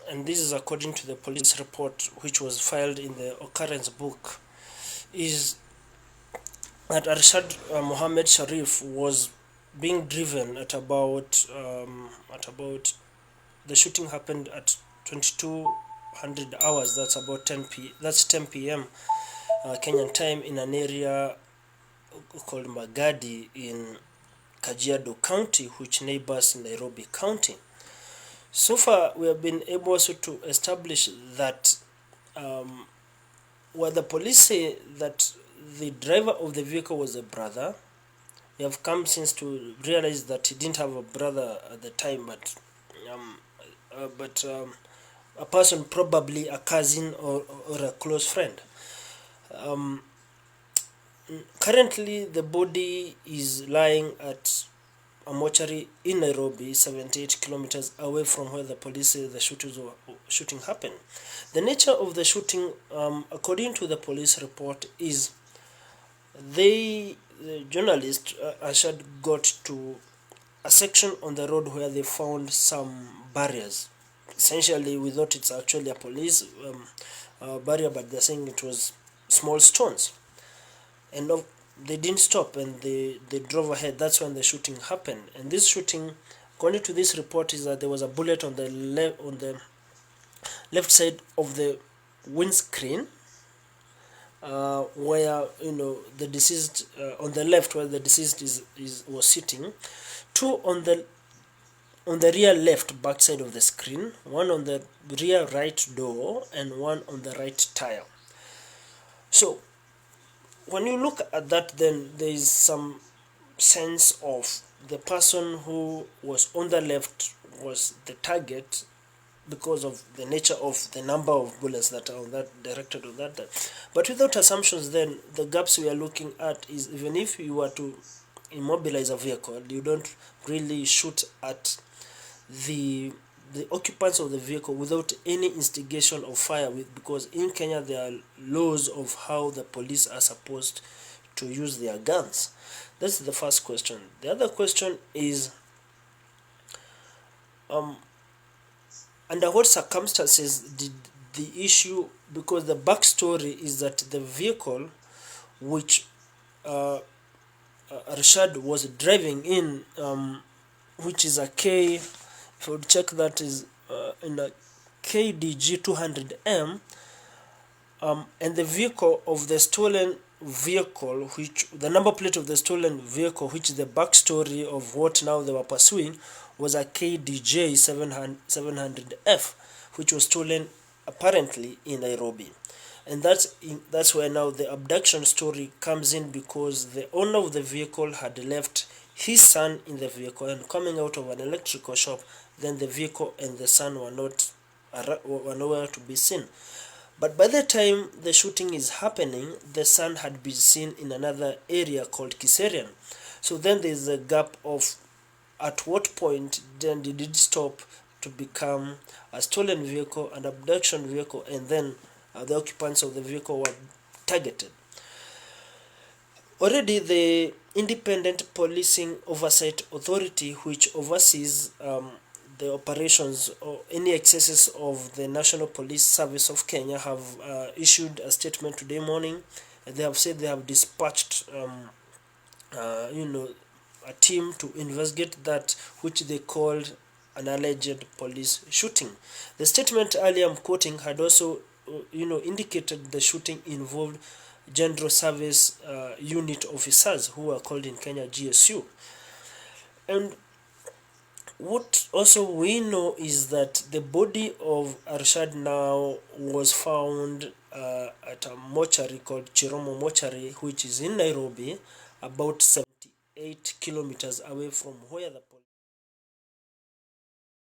and this is according to the police report which was filed in the occurrence book, is that ارشد Mohammed Sharif was being driven at about the shooting happened at 2200 hours. That's about 10 p.m. Kenyan time, in an area called Magadi in Kajiado County, which neighbors Nairobi County. So far, we have been able also to establish that where the police say that the driver of the vehicle was a brother, we have come since to realize that he didn't have a brother at the time, but a person, probably a cousin or a close friend. Currently, the body is lying at a mortuary in Nairobi, 78 kilometers away from where the police say the shooting happened. The nature of the shooting, according to the police report, is the journalist Arshad got to a section on the road where they found some barriers. Essentially, we thought it's actually a police barrier, but they're saying it was small stones. And they didn't stop, and they drove ahead. That's when the shooting happened. And this shooting, according to this report, is that there was a bullet on the left side of the windscreen, where the deceased on the left, where the deceased was sitting. Two on the rear left back side of the screen, one on the rear right door, and one on the right tire. So when you look at that, then there is some sense of the person who was on the left was the target because of the nature of the number of bullets that are on that directed on that. But without assumptions, then the gaps we are looking at is, even if you were to immobilize a vehicle, you don't really shoot at the occupants of the vehicle without any instigation of fire, because in Kenya there are laws of how the police are supposed to use their guns. That's the first question. The other question is, under what circumstances did the issue, because the backstory is that the vehicle which Arshad was driving in, which is a if you would check, that is in a KDG 200M, and the vehicle of the stolen vehicle, which the number plate of the stolen vehicle, which is the backstory of what now they were pursuing, was a KDJ 700F, which was stolen apparently in Nairobi. And that's where now the abduction story comes in, because the owner of the vehicle had left his son in the vehicle, and coming out of an electrical shop, then the vehicle and the son were nowhere to be seen. But by the time the shooting is happening, the son had been seen in another area called Kiserian. So then there's a gap of at what point then did it stop to become a stolen vehicle, an abduction vehicle, and then the occupants of the vehicle were targeted. Already the Independent Policing Oversight Authority, which oversees the operations or any excesses of the National Police Service of Kenya, have issued a statement today morning. They have said they have dispatched a team to investigate that which they called an alleged police shooting. The statement earlier I'm quoting had also indicated the shooting involved General Service Unit officers, who are called in Kenya GSU. And what also we know is that the body of Arshad now was found at a mortuary called Chiromo Mortuary, which is in Nairobi, about 78 kilometers away from where the